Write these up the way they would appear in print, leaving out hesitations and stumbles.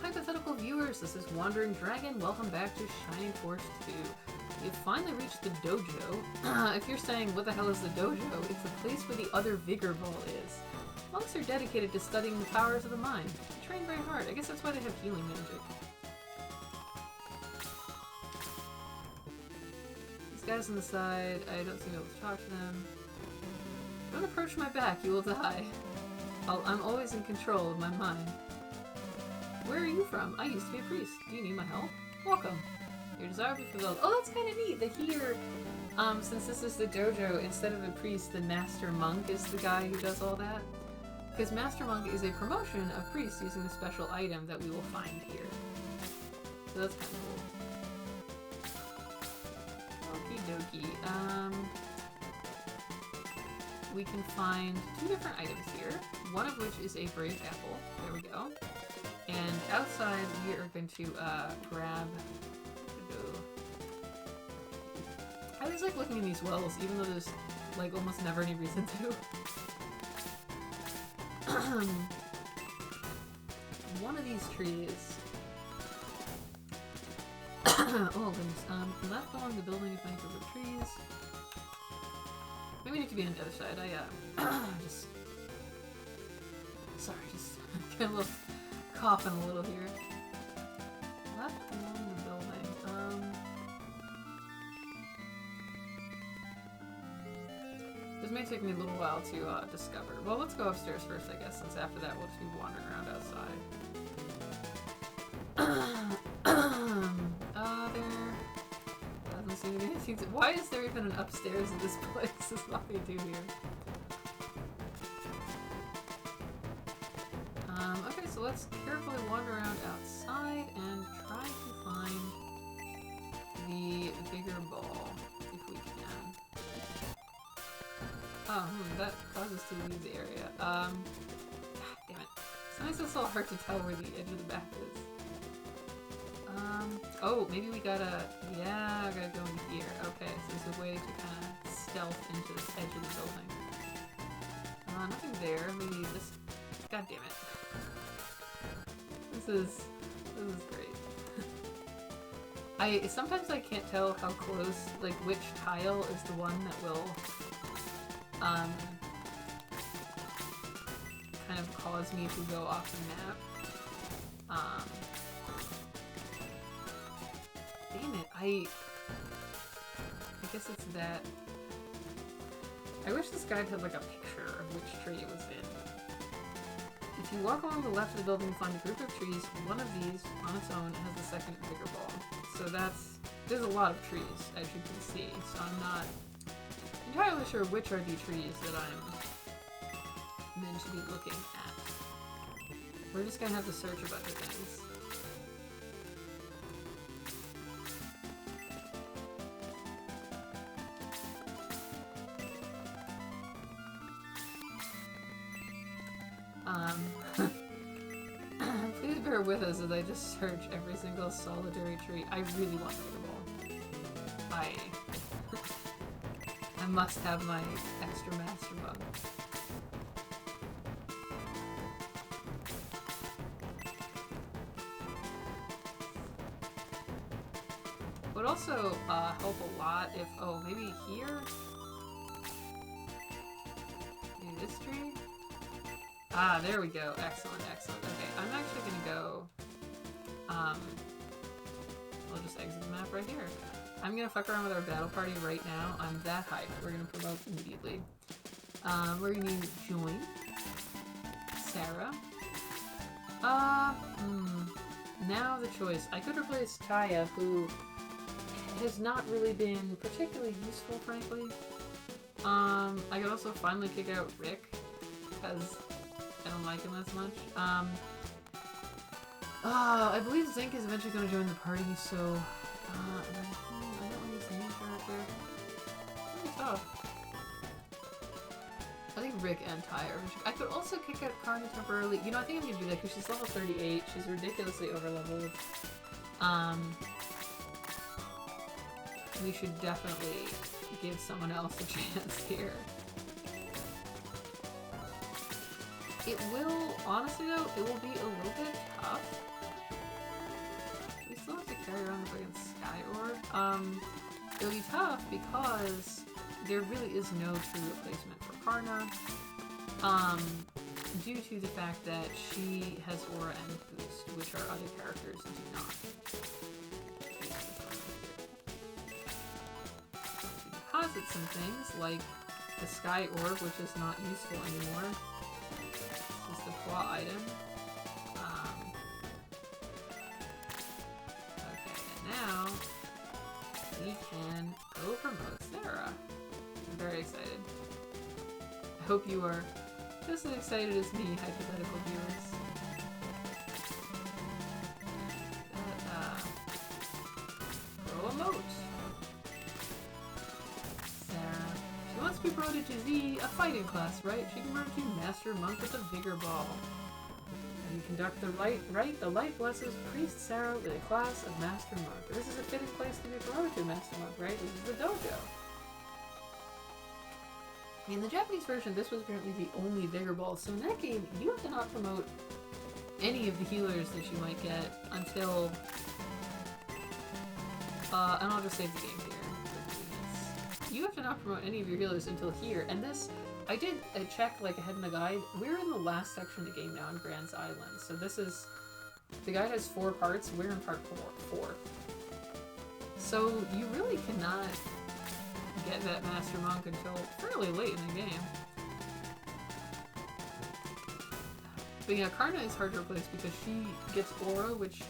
hypothetical viewers, this is Wandering Dragon. Welcome back to Shining Force 2. You've finally reached the Dojo. If you're saying, what the hell is the Dojo? It's the place where the other Vigor Ball is. Monks are dedicated to studying the powers of the mind. They train very hard. I guess that's why they have healing magic. These guys on the side, I don't seem to be able to talk to them. Don't approach my back, you will die. I'm always in control of my mind. Where are you from? I used to be a priest. Do you need my help? Welcome. Your desire will be fulfilled. Oh, that's kind of neat that here, since this is the dojo, instead of a priest, the master monk is the guy who does all that. Because master monk is a promotion of priest using the special item that we will find here. So that's kind of cool. Okie dokie. We can find 2 different items here, one of which is a brave apple. There we go. And outside we are going to grab... I always like looking in these wells, even though there's like almost never any reason to. One of these trees... oh goodness, left along the building to find a group of trees. Maybe we need to be on the other side. Just... Sorry, just get a little... coughing a little here. Left along the building. This may take me a little while to discover. Well, let's go upstairs first, I guess, since after that we'll just be wandering around outside. There doesn't seem to be anything to... Why is there even an upstairs in this place? There's nothing to do here. Okay, so let's carefully wander around outside and try to find the Vigor Ball, if we can. Oh, that caused us to leave the area. God damn it. Sometimes it's so hard to tell where the edge of the map is. Oh, maybe we gotta... Yeah, I gotta go in here. Okay, so there's a way to kind of stealth into this edge of the building. Nothing there. Maybe this... God damn it. This is great. Sometimes I can't tell how close, like which tile is the one that will kind of cause me to go off the map. Damn it, I guess it's that. I wish this guide had like a picture of which tree it was in. If you walk along the left of the building and find a group of trees, one of these, on its own, has the second Vigor Ball. So there's a lot of trees, as you can see, so I'm not entirely sure which are the trees that I'm meant to be looking at. We're just gonna have to search a bunch of things. Please bear with us as I just search every single solitary tree. I really want the Vigor Ball. I must have my extra master bug. Would also help a lot if, oh, maybe here? Maybe this tree? Ah, there we go. Excellent, excellent. Okay, I'm actually gonna go, we'll just exit the map right here. I'm gonna fuck around with our battle party right now. I'm that hyped. We're gonna promote immediately. We're gonna join Sarah. Now the choice. I could replace Kaya, who has not really been particularly useful, frankly. I could also finally kick out Rick, because I don't like him as much. I believe Zink is eventually going to join the party, so... I don't want to use the new character. Pretty tough. I think Rick and Ty are... I could also kick out Carney temporarily. You know, I think I'm going to do that because she's level 38. She's ridiculously overleveled. We should definitely give someone else a chance here. It will, honestly though, it will be a little bit tough carry around the fucking Sky Orb? It'll be tough because there really is no true replacement for Karna. Due to the fact that she has Aura and Boost, which our other characters do not. Deposit some things, like the Sky Orb, which is not useful anymore. This is the plot item. Okay, and now we can go promote Sarah. I'm very excited. I hope you are just as excited as me, hypothetical viewers. Pro emote. Sarah. She wants to be promoted to a fighting class, right? She can promote to Master Monk with the Vigor Ball. And you conduct the rite. The light blesses Priest Sarah with a class of Master Monk. This is a fitting place to be promoted to Master Monk, right? This is the dojo. In the Japanese version, this was apparently the only Vigor Ball, so in that game, you have to not promote any of the healers that you might get until... and I'll just save the game here. You have to not promote any of your healers until here, and this, I did check like ahead in the guide, we're in the last section of the game now in Grand's Island, so this is... The guide has 4 parts, we're in part 4. So you really cannot get that Master Monk until fairly late in the game. But yeah, Karna is hard to replace because she gets Aura, which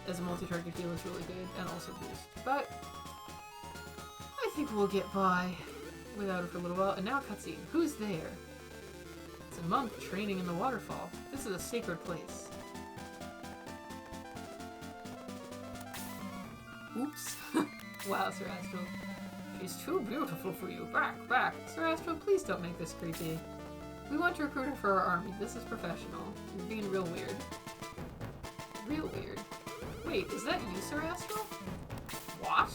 as a multi-target heal is really good, and also Boost. But I think we'll get by without her for a little while. And now cutscene. Who's there? It's a monk training in the waterfall. This is a sacred place. Oops. Wow, Sir Astral. She's too beautiful for you. Back. Sir Astral, please don't make this creepy. We want to recruit her for our army. This is professional. You're being real weird. Real weird. Wait, is that you, Sir Astral? What?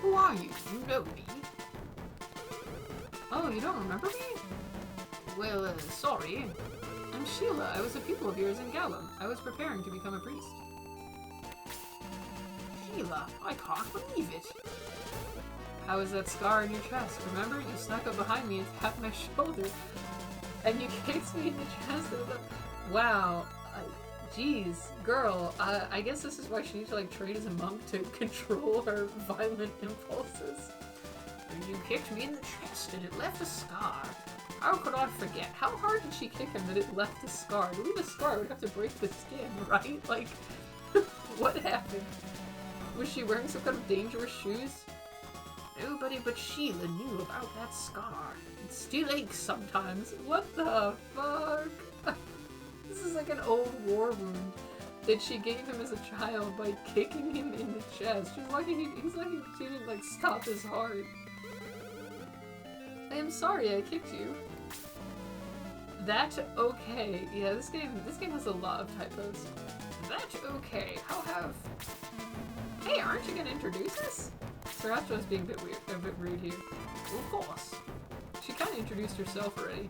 Who are you? You know me? Oh, you don't remember me? Well, sorry. I'm Sheila. I was a pupil of yours in Gallum. I was preparing to become a priest. Sheila, I can't believe it. How is that scar on your chest? Remember, you snuck up behind me and tapped my shoulder, and you kicked me in the chest. Wow, jeez, girl. I guess this is why she needs to like train as a monk to control her violent impulses. You kicked me in the chest, and it left a scar. How could I forget? How hard did she kick him that it left a scar? To leave a scar, would have to break the skin, right? Like, what happened? Was she wearing some kind of dangerous shoes? Nobody but Sheila knew about that scar. It still aches sometimes. What the fuck? This is like an old war wound that she gave him as a child by kicking him in the chest. He's lucky she didn't like stop his heart. I am sorry I kicked you. That okay. Yeah, this game has a lot of typos. That okay. How have... Hey, aren't you gonna introduce us? Sir Astro is being a bit rude here. Well, of course. She kind of introduced herself already.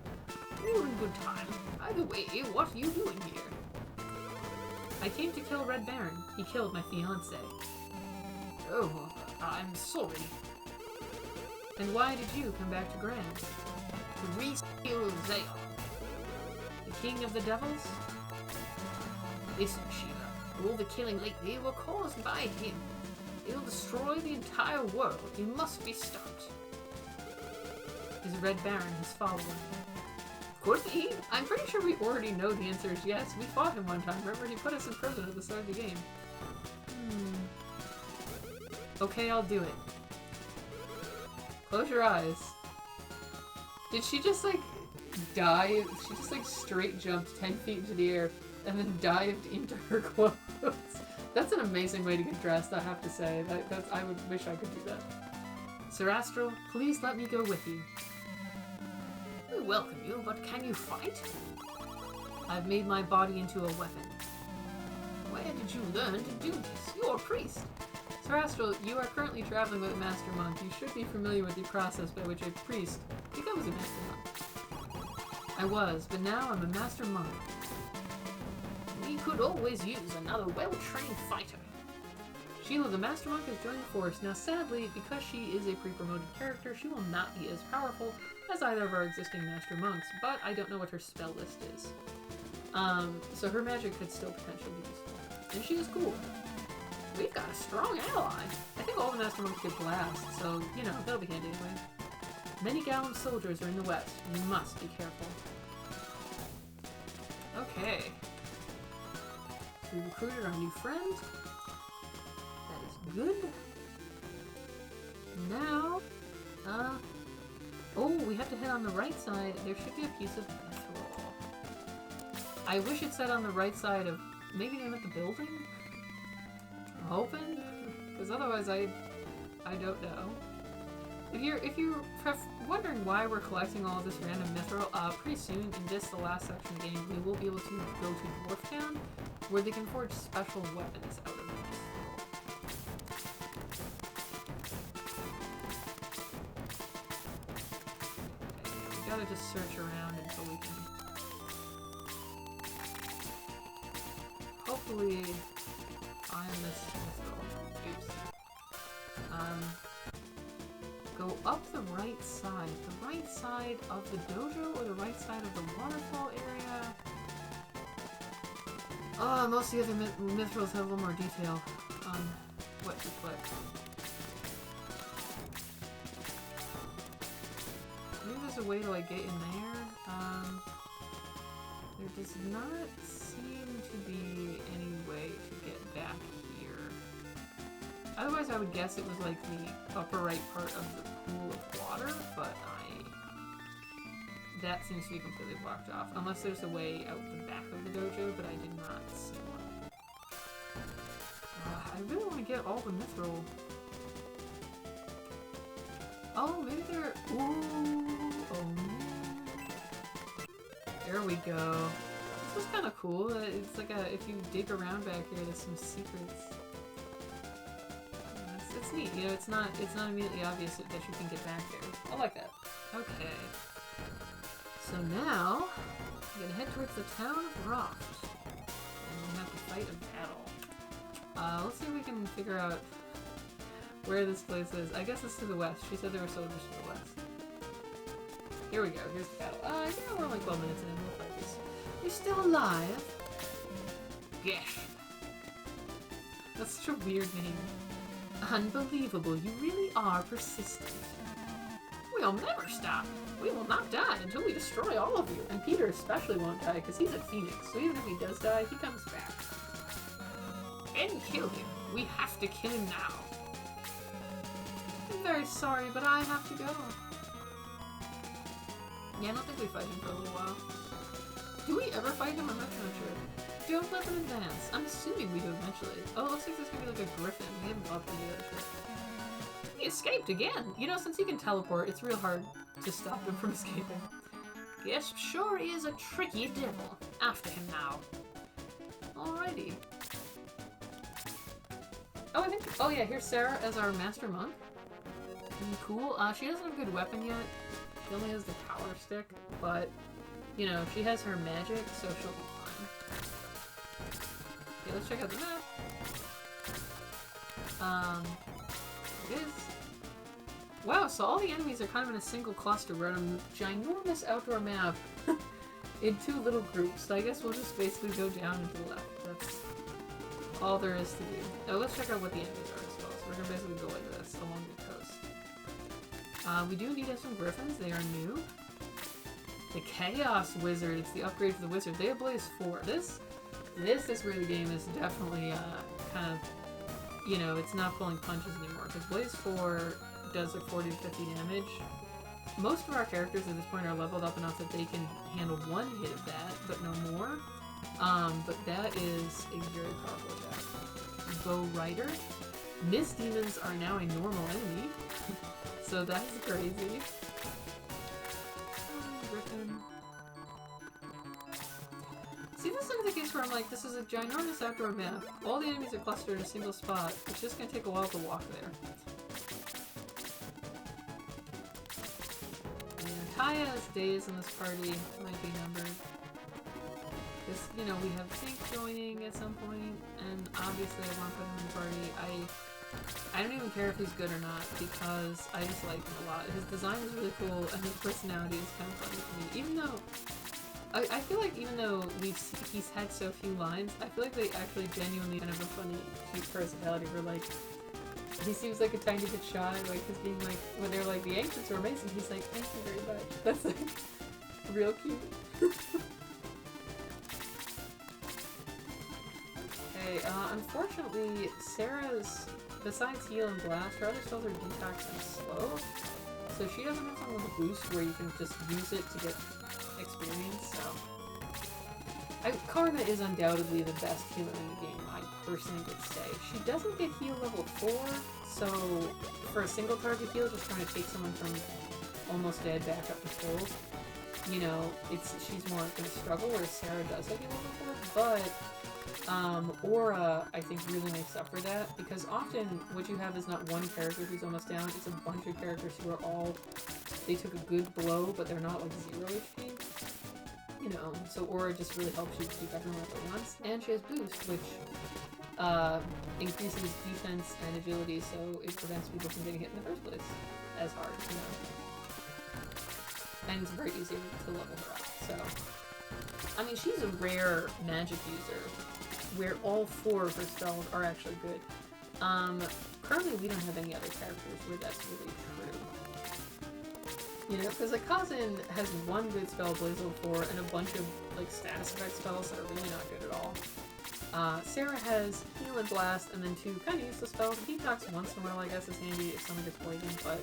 We were in good time. By the way, what are you doing here? I came to kill Red Baron. He killed my fiance. Oh, I'm sorry. And why did you come back to Grand? To re-steal Zayon. The king of the devils? Listen, Sheila. All the killing lately were caused by him. He'll destroy the entire world. He must be stopped. Is Red Baron his follower? Could be. I'm pretty sure we already know the answer is yes. We fought him one time. Remember, he put us in prison at the start of the game. Okay, I'll do it. Close your eyes. Did she just, like, dive? She just, like, straight jumped 10 feet into the air and then dived into her clothes. That's an amazing way to get dressed, I have to say. I would wish I could do that. Sir Astral, please let me go with you. We welcome you, but can you fight? I've made my body into a weapon. Where did you learn to do this? You're a priest. Sir Astral, you are currently traveling with a Master Monk. You should be familiar with the process by which a priest becomes a Master Monk. I was, but now I'm a Master Monk. We could always use another well-trained fighter. Sheila, the Master Monk, has joined the force. Now, sadly, because she is a pre-promoted character, she will not be as powerful as either of our existing Master Monks, but I don't know what her spell list is. So her magic could still potentially be useful. And she is cool. We've got a strong ally. I think all the Master Monks get blast, so, you know, that'll be handy anyway. Many gallant soldiers are in the west. We must be careful. Okay. We recruited our new friend. That is good. Now, oh, we have to head on the right side. There should be a piece of mithril. I wish it said on the right side of, maybe they meant the building? I'm hoping, because otherwise I don't know. If you're wondering why we're collecting all of this random mithril, pretty soon in this, the last section of the game, we will be able to go to Dwarf Town, where they can forge special weapons out of the mithril. Okay, we gotta just search around until we can hopefully find this mithril. Oops. Go up the right side. The right side of the dojo or the right side of the waterfall area? Most of the other mithrils have a little more detail on what to put. Maybe there's a way to like get in there. There does not seem to be any way to get back here. Otherwise I would guess it was like the upper right part of the pool of water, but that seems to be completely blocked off. Unless there's a way out the back of the dojo, but I did not see one. I really want to get all the mithril. Oh, maybe they're... Ooh! Oh, man. There we go. This is kind of cool. It's like if you dig around back here, there's some secrets. It's neat, you know, it's not immediately obvious that you can get back there. I like that. Okay. So now, we're gonna head towards the town of Roft. And we have to fight a battle. Let's see if we can figure out where this place is. I guess it's to the west. She said there were soldiers to the west. Here we go, here's the battle. Yeah, we're only 12 minutes in, we'll fight this. You're still alive? Gesh. That's such a weird name. Unbelievable, you really are persistent. We'll never stop. We will not die until we destroy all of you. And Peter especially won't die because he's a phoenix, so even if he does die, he comes back. And kill him. We have to kill him now. I'm very sorry, but I have to go. Yeah, I don't think we fight him for a little while. Do we ever fight him? I'm not sure. Don't let them advance. I'm assuming we do eventually. Oh, it looks like there's gonna be like a griffin. We haven't updated that shit. He escaped again! You know, since he can teleport, it's real hard to stop him from escaping. Yes, sure is a tricky devil. After him now. Alrighty. Oh, oh yeah, here's Sarah as our Master Monk. Cool. She doesn't have a good weapon yet. She only has the power stick, but, you know, she has her magic, so she'll be fine. Okay, let's check out the map. It is... Wow, so all the enemies are kind of in a single cluster. We're on a ginormous outdoor map in two little groups, so I guess we'll just basically go down and to the left. That's all there is to do. Now let's check out what the enemies are as well. So we're gonna basically go like this along the coast. We do need some griffins. They are new. The Chaos Wizard. It's the upgrade for the wizard. They have Blaze 4. This where the game is definitely kind of, you know, it's not pulling punches anymore because Blaze 4 does like 40 to 50 damage. Most of our characters at this point are leveled up enough that they can handle one hit of that, but no more. But that is a very powerful attack. Bow Rider. Mist Demons are now a normal enemy. So that's crazy. Griffin. See, this is the case where I'm like, this is a ginormous outdoor map. All the enemies are clustered in a single spot. It's just gonna take a while to walk there. And Kaya's days in this party might be numbered. Because, you know, we have Sync joining at some point, and obviously I want to put him in the party. I don't even care if he's good or not, because I just like him a lot. His design is really cool, and his personality is kind of funny to me. Even though, I feel like even though he's had so few lines, I feel like they actually genuinely kind of a funny, cute personality where, like, he seems like a tiny bit shy, like, just being like, when they're like, the ancients are amazing, he's like, thank you very much. That's, like, real cute. Okay, unfortunately, Sarah's, besides heal and blast, her other spells are detox and slow, so she doesn't have something with a boost where you can just use it to get experience, so... Karma is undoubtedly the best healer in the game, I personally would say. She doesn't get heal level 4, so for a single target heal, just trying to take someone from almost dead back up to full, you know, she's more going to struggle, whereas Sarah does have heal level 4, but Aura, I think, really makes up for that, because often what you have is not one character who's almost down, it's a bunch of characters who are all, they took a good blow, but they're not like 0 HP. You know, so Aura just really helps you keep everyone up at once. And she has Boost, which increases defense and agility, so it prevents people from getting hit in the first place as hard, you know. And it's very easy to level her up, so... I mean, she's a rare magic user, where all 4 of her spells are actually good. Currently we don't have any other characters where that's really true. You know, because like Kazin has one good spell, Blaze Level 4, and a bunch of like status effect spells that are really not good at all. Sarah has Heal and Blast, and then 2 kind of useless spells. Detox once in a while, I guess, is handy if someone gets poisoned, but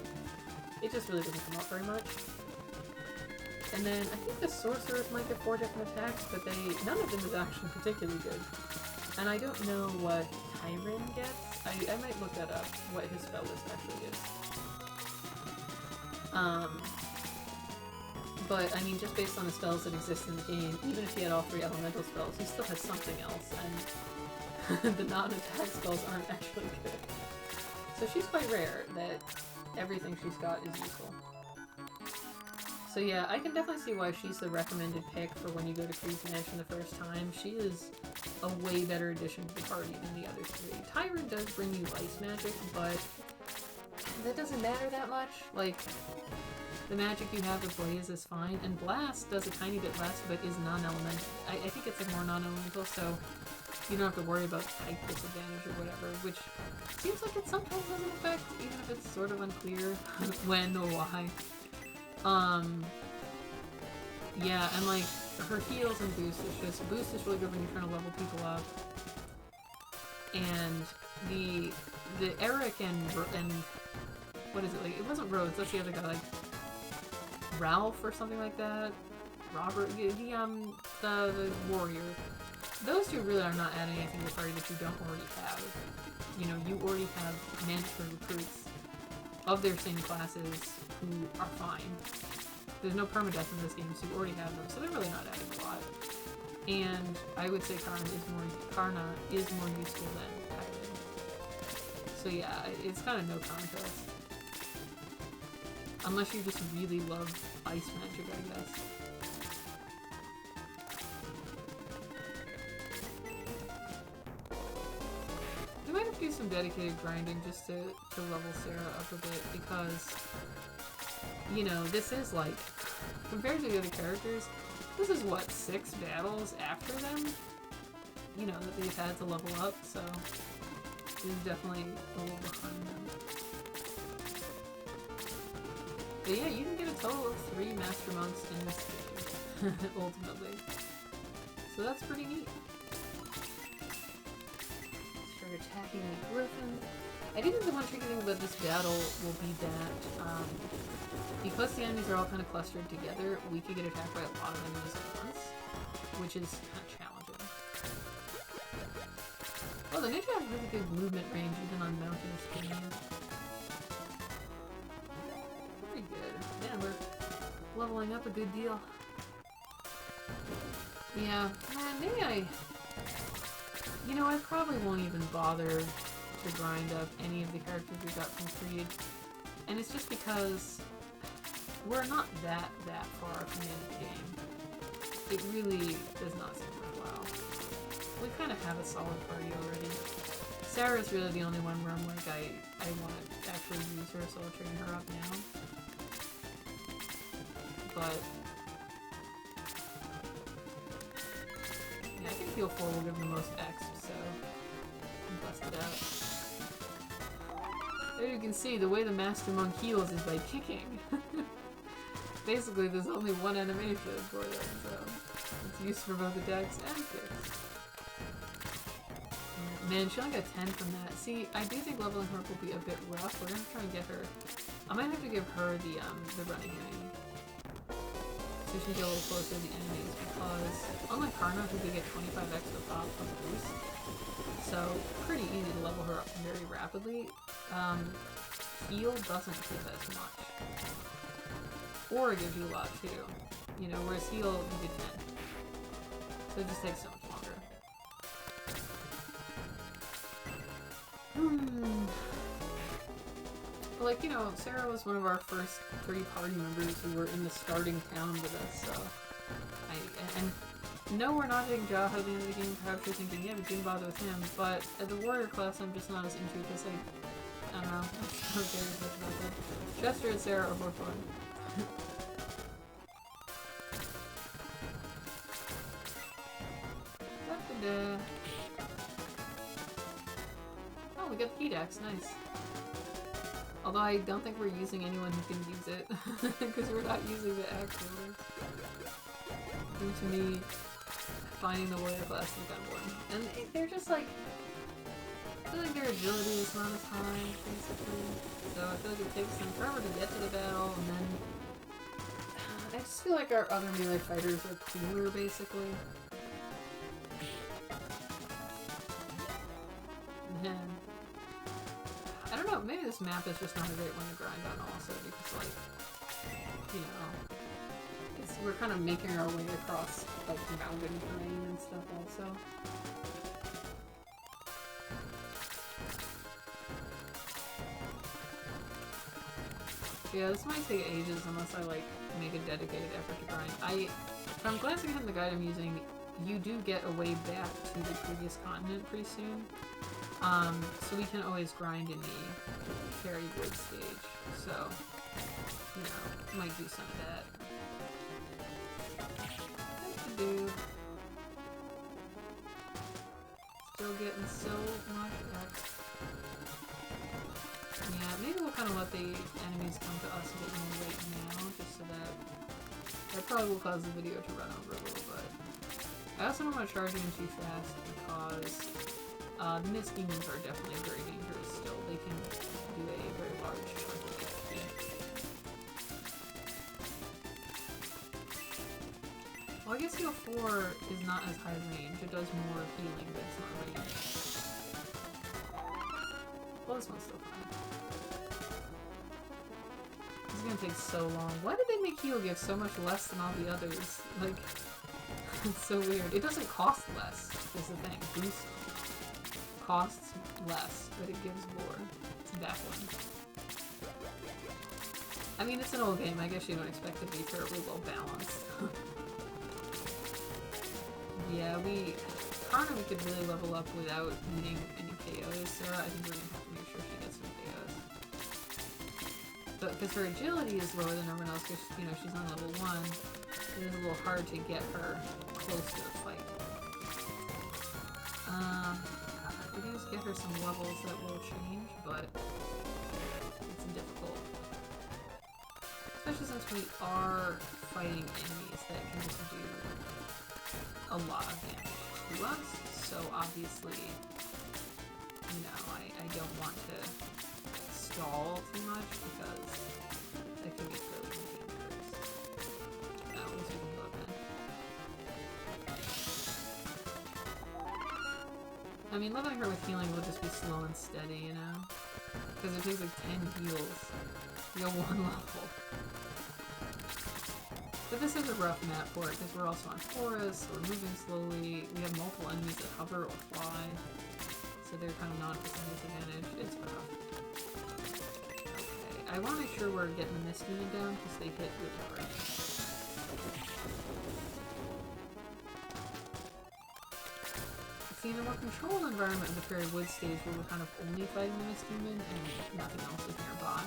it just really doesn't come up very much. And then I think the sorcerers might get 4 different attacks, but none of them is actually particularly good. And I don't know what Tyron gets. I might look that up, what his spell list actually is. But I mean, just based on the spells that exist in the game, even if he had all 3 elemental spells, he still has something else, and the non-attack spells aren't actually good. So she's quite rare that everything she's got is useful. So yeah, I can definitely see why she's the recommended pick for when you go to Creed's Mansion the first time. She is a way better addition to the party than the other 3. Tyron does bring you ice magic, but that doesn't matter that much. Like, the magic you have with Blaze is fine, and Blast does a tiny bit less, but is non-elemental. I think it's like more non-elemental, so you don't have to worry about type disadvantage or whatever, which seems like it sometimes has an effect, even if it's sort of unclear when or why. Yeah, and like, her heals and boost is really good when you're trying to level people up. And the Eric and what is it, like, it wasn't Rhodes, that's the other guy, like, Ralph or something like that? Robert, the warrior. Those 2 really are not adding anything to the party that you don't already have. You know, you already have mandatory recruits of their same classes who are fine. There's no permadeath in this game, so you already have them, so they're really not adding a lot. And I would say Karna is more useful than Tyron. So yeah, it's kind of no contest. Unless you just really love ice magic, I guess. We might have to do some dedicated grinding just to level Sarah up a bit, because, you know, this is like, compared to the other characters, this is what, 6 battles after them? You know, that they've had to level up, so this is definitely a little behind them. But yeah, you can get a total of 3 Master Monks in this game, ultimately. So that's pretty neat. Start attacking the Griffin. I think the one tricky thing about this battle will be that, because the enemies are all kind of clustered together, we could get attacked by a lot of enemies at once, which is kind of challenging. Well, the ninja has really good movement range even on mountainous terrain. Pretty good. Man, we're leveling up a good deal. Yeah, maybe you know, I probably won't even bother to grind up any of the characters we got from Creed. And it's just because we're not that far from the end of the game. it really does not seem worthwhile. We kind of have a solid party already. Sarah's really the only one where I'm like, I want to actually use her, so I'll train her up now. But yeah, I think heal 4 will give the most X, so bust it out. There you can see, the way the Master Monk heals is by kicking. Basically, there's only one animation for them, so it's used for both attacks and kicks. Man, she only got 10 from that. See, I do think leveling her up will be a bit rough. We're gonna try and get her... I might have to give her the running mini. So she can get a little closer to the enemies, because unlike Karna, who can get 25x with pop from the boost, so pretty easy to level her up very rapidly. Heal doesn't give as much. Or it gives you a lot too. You know, whereas heal, you get 10. So it just takes so much longer. But like, you know, Sarah was one of our first 3 party members who were in the starting town with us, so... And no, we're not hitting Jaha at the end of the game. Perhaps you're thinking, yeah, we didn't bother with him, but at the warrior class I'm just not as into because I don't know, I just don't care as much about that. Chester and Sarah are more fun. Oh, we got the heat axe, nice. Although I don't think we're using anyone who can use it, because we're not using the axe really. Due to me finding the warrior class is kind of boring. And they're just like, I feel like their agility is not as high, basically. So I feel like it takes them forever to get to the battle, and then I just feel like our other melee fighters are cooler, basically. And I don't know, maybe this map is just not a great one to grind on also, because like, you know, we're kind of making our way across like mountain terrain and stuff also. Yeah, this might take ages unless I like make a dedicated effort to grind. From glancing at the guide I'm using, you do get a way back to the previous continent pretty soon. So we can always grind in the Fairy Wood stage. So, you know, might do some of that. Still getting so much X. Yeah, maybe we'll kind of let the enemies come to us a bit more right now, just so that probably will cause the video to run over a little bit. I also don't want to charge in too fast because the mist demons are definitely very dangerous still. They can do a very large chunk of HP. Well, I guess heal 4 is not as high range. It does more healing, but it's not range. Well, this one's still fine. This is gonna take so long. Why did they make heal give so much less than all the others? Like, it's so weird. It doesn't cost less, is the thing. Boost costs less, but it gives more. It's baffling. I mean, it's an old game. I guess you don't expect it to be terribly well balanced. Yeah, Karna we could really level up without needing any KOs. Sarah, I think we're gonna have to make sure she gets some KOs. But because her agility is lower than everyone else, because, you know, she's on level 1, it is a little hard to get her close to a fight. We can just get her some levels that will change, but it's difficult. Especially since we are fighting enemies that can just do a lot of damage to us, so obviously, you know, I don't want to stall too much because that could be really dangerous. No, at least we can go then. I mean, leveling her with healing will just be slow and steady, you know? Because it takes like 10 heals to go 1 level. But this is a rough map for it, because we're also on forest, we're moving slowly, we have multiple enemies that hover or fly, so they're kind of not at a disadvantage. It's rough. Okay, I want to make sure we're getting the Mist Demon down, because they hit really hard. See, in a more controlled environment of the Fairy Woods stage where we're kind of only fighting the Mist Demon and nothing else is nearby,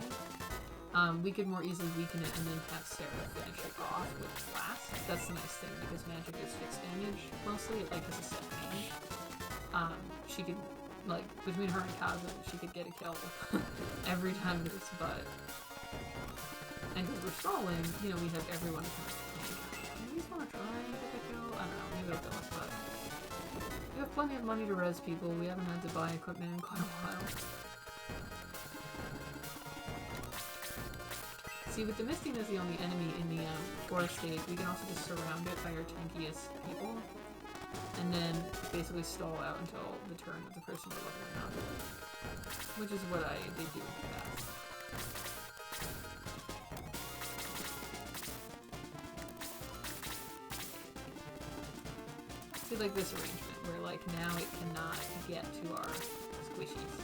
we could more easily weaken it and then have Sarah finish it off with Blast. That's the nice thing, because magic is fixed damage mostly. It like has a set range. She could, like, between her and Kaza, she could get a kill every time there's butt. And because we're stalling, you know, we have everyone to kind of tank. Maybe just want to try and get a kill? I don't know, maybe it'll kill us, but we have plenty of money to res people. We haven't had to buy equipment in quite a while. See, with the Misting as the only enemy in the forest stage, we can also just surround it by our tankiest people, and then basically stall out until the turn of the person we're leveling up, which is what I did do in the past. See, like this arrangement, where like now it cannot get to our squishies.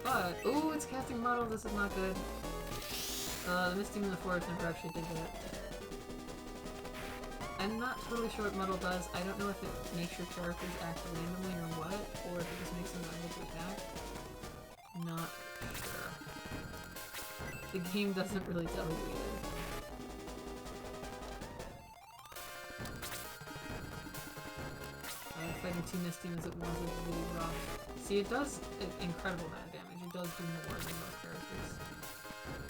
But, ooh, it's casting Muddle, this is not good. The Misting in the Forest never actually did that. I'm not totally sure what Muddle does. I don't know if it makes your characters act randomly or what, or if it just makes them able to attack. Not sure. The game doesn't really tell you either. Fighting two Mist Demons at once is really rough. See, it does an incredible amount of damage. It does do more than most characters.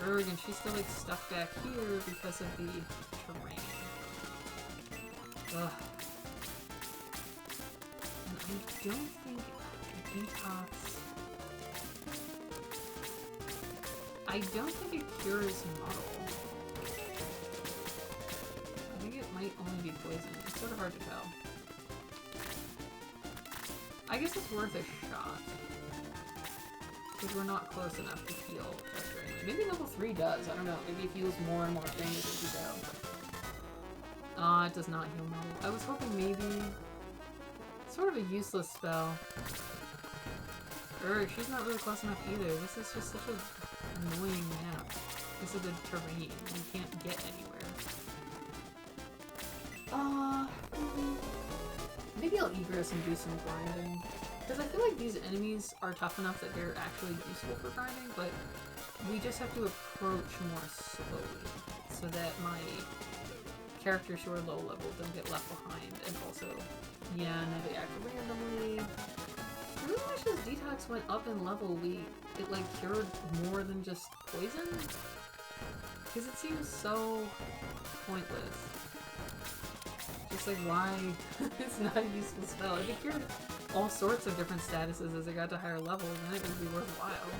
Again, she's still like stuck back here because of the terrain. Ugh. And I don't think Detox... I don't think it cures Muddle. I think it might only be poison. It's sort of hard to tell. I guess it's worth a shot. Because we're not close enough to heal frustratingly. Maybe level 3 does, I don't know. Maybe it heals more and more things as you go. It does not heal Muddle. I was hoping maybe... sort of a useless spell. She's not really close enough either. This is just such an annoying map. This is the terrain. You can't get anywhere. Maybe I'll egress and do some grinding. Because I feel like these enemies are tough enough that they're actually useful for grinding, but we just have to approach more slowly so that my characters who are low level don't get left behind, and also, yeah, now they act randomly. I really wish as Detox went up in level, it like cured more than just poison? Because it seems so pointless. Just like, why? It's not a useful spell. If it cured all sorts of different statuses as it got to higher levels, then it would be worthwhile.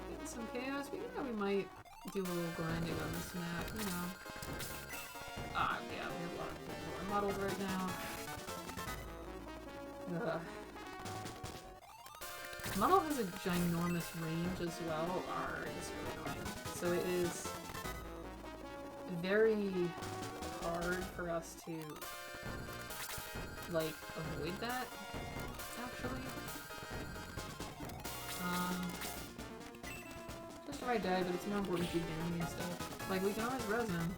Getting some chaos, but yeah, we might do a little grinding on this map, you know. Yeah, we have a lot of people who are muddled right now. Ugh. Muddle has a ginormous range as well. It's really annoying. So it is very hard for us to, like, avoid that, actually. Just if I die, but it's more important to keep damage and stuff. Like, we can always res him.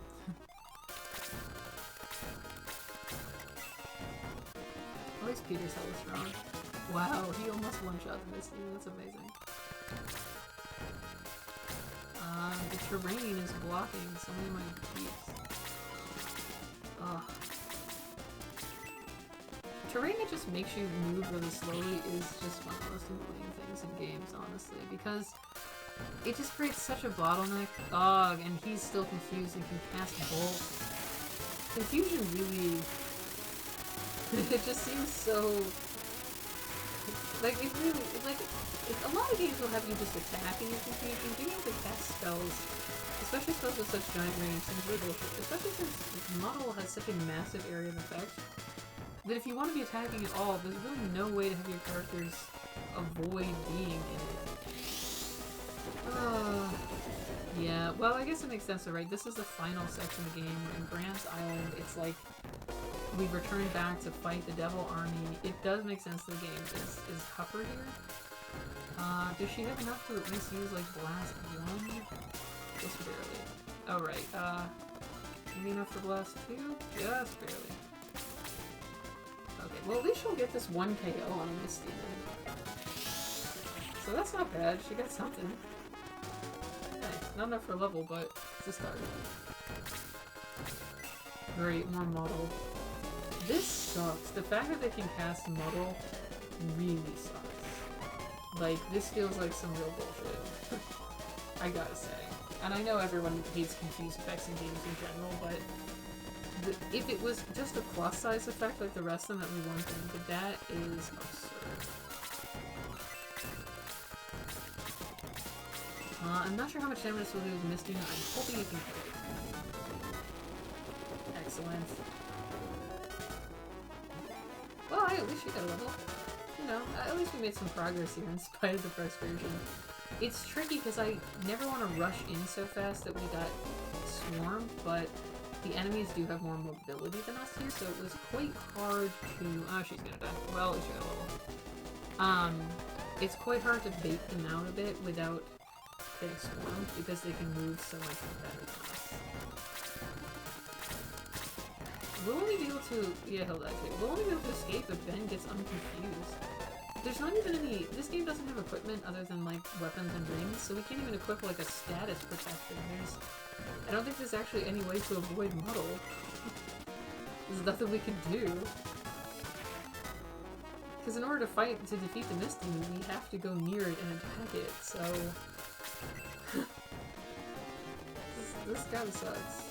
At least Peter's hella strong. Wow, he almost one-shot the Misty. That's amazing. The terrain is blocking so many of my peeps. Ugh. Terrain that just makes you move really slowly is just one of the most annoying things in games, honestly, because it just creates such a bottleneck. Ugh, and he's still confused and can cast Bolt. Confusion really... it just seems so... like, it really... a lot of games will have you just attacking your confusion. Being able to cast spells, especially spells with such giant range, seems really bullshit. Especially since Muddle has such a massive area of effect, that if you want to be attacking at all, there's really no way to have your characters avoid being in it. Yeah, well, I guess it makes sense, though, right? This is the final section of the game, where in Grant's Island, it's like we've returned back to fight the Devil Army. It does make sense the game is tougher here. Does she have enough to at least use, like, Blast 1? Just barely. Alright, maybe enough for blast 2? Just barely. Okay, well at least she'll get this 1 KO on a Misty then. So that's not bad, she got something. Nice. Not enough for level, but it's a start. Great, more Muddle. This sucks. The fact that they can cast Muddle really sucks. Like, this feels like some real bullshit. I gotta say. And I know everyone hates confused effects in games in general, but if it was just a plus size effect like the rest of them, that would be one thing, but that is absurd. I'm not sure how much damage this will do with Misty. I'm hoping it can hit. Excellent. Well, at least we got a level. You know, at least we made some progress here in spite of the frustration. It's tricky because I never want to rush in so fast that we got swarmed, but the enemies do have more mobility than us here, so it was quite hard to... Oh, she's gonna die. Well, at least she got a level. It's quite hard to bait them out a bit without getting swarmed, because they can move so much better than us. We'll only be able to... Yeah, he'll die too. We'll only be able to escape if Ben gets unconfused. There's not even any... This game doesn't have equipment other than, like, weapons and rings, so we can't even equip, like, a status protection. I don't think there's actually any way to avoid Muddle. There's nothing we can do. Because in order to defeat the Misty, we have to go near it and attack it, so... this kinda sucks.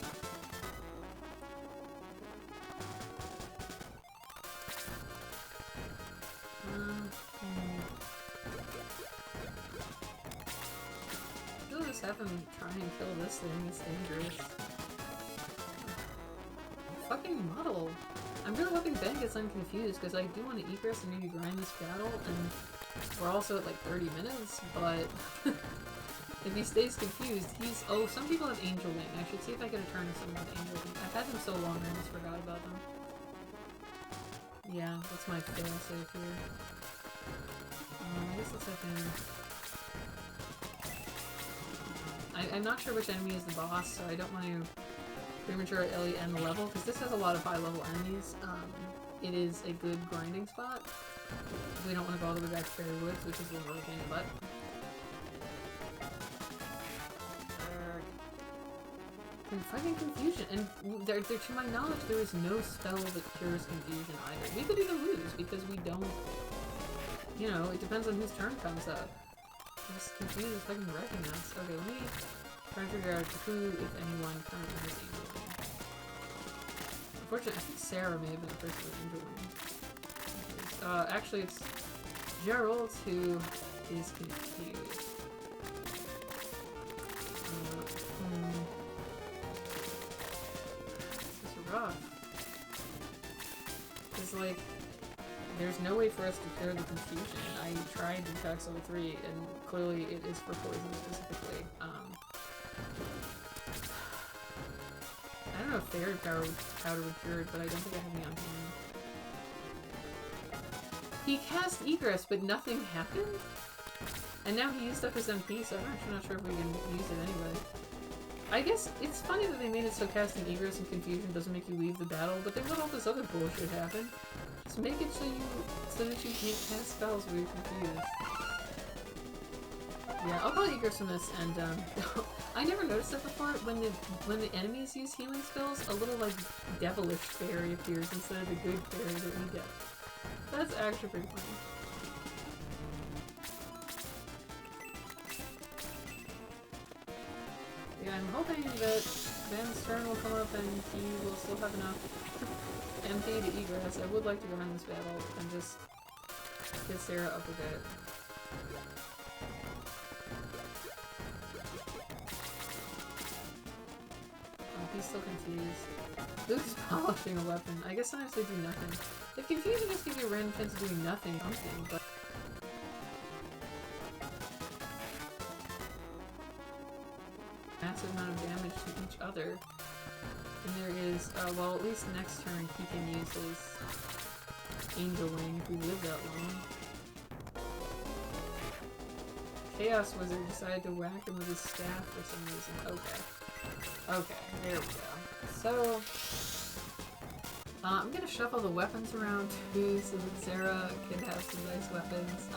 I'll just have him try and kill this thing, it's dangerous. Fucking Muddle! I'm really hoping Ben gets unconfused, because I do want to egress and maybe grind this battle, and we're also at like 30 minutes, but if he stays confused, he's... Oh, some people have Angel Wing. I should see if I can turn someone with Angel Wing. I've had them so long I almost forgot about them. Yeah, that's my fail-safe here. I guess let's have him... I'm not sure which enemy is the boss, so I don't want to prematurely end the level, because this has a lot of high-level enemies. It is a good grinding spot. We don't want to go all the way back to Fairy Woods, which is a little pain in the butt. Fucking confusion, and to my knowledge, there is no spell that cures confusion either. We could even lose, because we don't... You know, it depends on whose turn comes up. This confusion is fucking wrecking us. Okay, let me try and figure out who, if anyone, currently has Angel Wing. Unfortunately, I think Sarah may have been the person with Angel Wing. Actually, it's Gerald who is confused. This is rough. It's like... There's no way for us to cure the confusion. I tried Detox Level 3, and clearly it is for poison specifically. I don't know if Fairy Powder would cure it, but I don't think I have any on hand. He cast Egress, but nothing happened? And now he used up his MP, so I'm actually not sure if we can use it anyway. I guess it's funny that they made it so casting Egress and Confusion doesn't make you leave the battle, but they let all this other bullshit happen. Just make it so that you can't cast spells when you're confused. Yeah, I'll probably Egress from this, and I never noticed that before. When the enemies use healing spells, a little like devilish fairy appears instead of the good fairy that we get. That's actually pretty funny. Yeah, I'm hoping that Ben's turn will come up and he will still have enough MP to egress. I would like to go in this battle and just get Sarah up a bit. Oh, he's still confused. Luke's polishing a weapon. I guess sometimes they do nothing. If Confusion just gives you a random chance of doing nothing, something, but... massive amount of damage to each other. And there is, well, at least next turn he can use his Angel Wing, who lived that long. Chaos Wizard decided to whack him with his staff for some reason. Okay. Okay, there we go. So, I'm gonna shuffle the weapons around too, so that Sarah can have some nice weapons.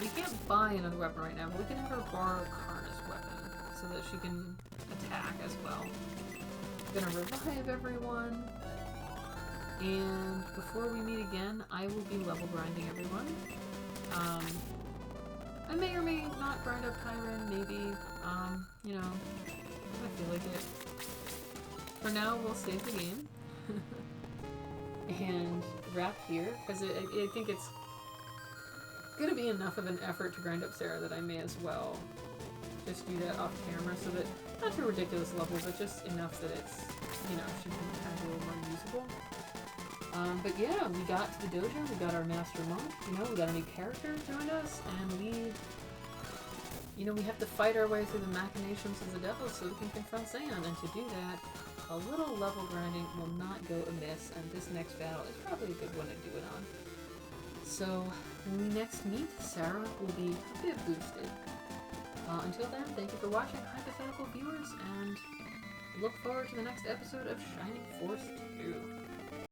We can't buy another weapon right now, but we can have her borrow Karna's weapon, so that she can attack as well. I'm gonna revive everyone, and before we meet again, I will be level grinding everyone. I may or may not grind up Kyron, maybe, you know, I feel like it. For now, we'll save the game. And wrap here, because I think it's gonna be enough of an effort to grind up Sarah that I may as well just do that off camera, so that, not to a ridiculous level, but just enough that it's, you know, she can have a little more usable. But yeah, we got to the dojo, we got our master monk, you know, we got a new character join us, and we, you know, we have to fight our way through the machinations of the devil so we can confront Saiyan, and to do that, a little level grinding will not go amiss, and this next battle is probably a good one to do it on. So, when we next meet, Sarah will be a bit boosted. Until then, thank you for watching, hypothetical viewers, and look forward to the next episode of Shining Force 2.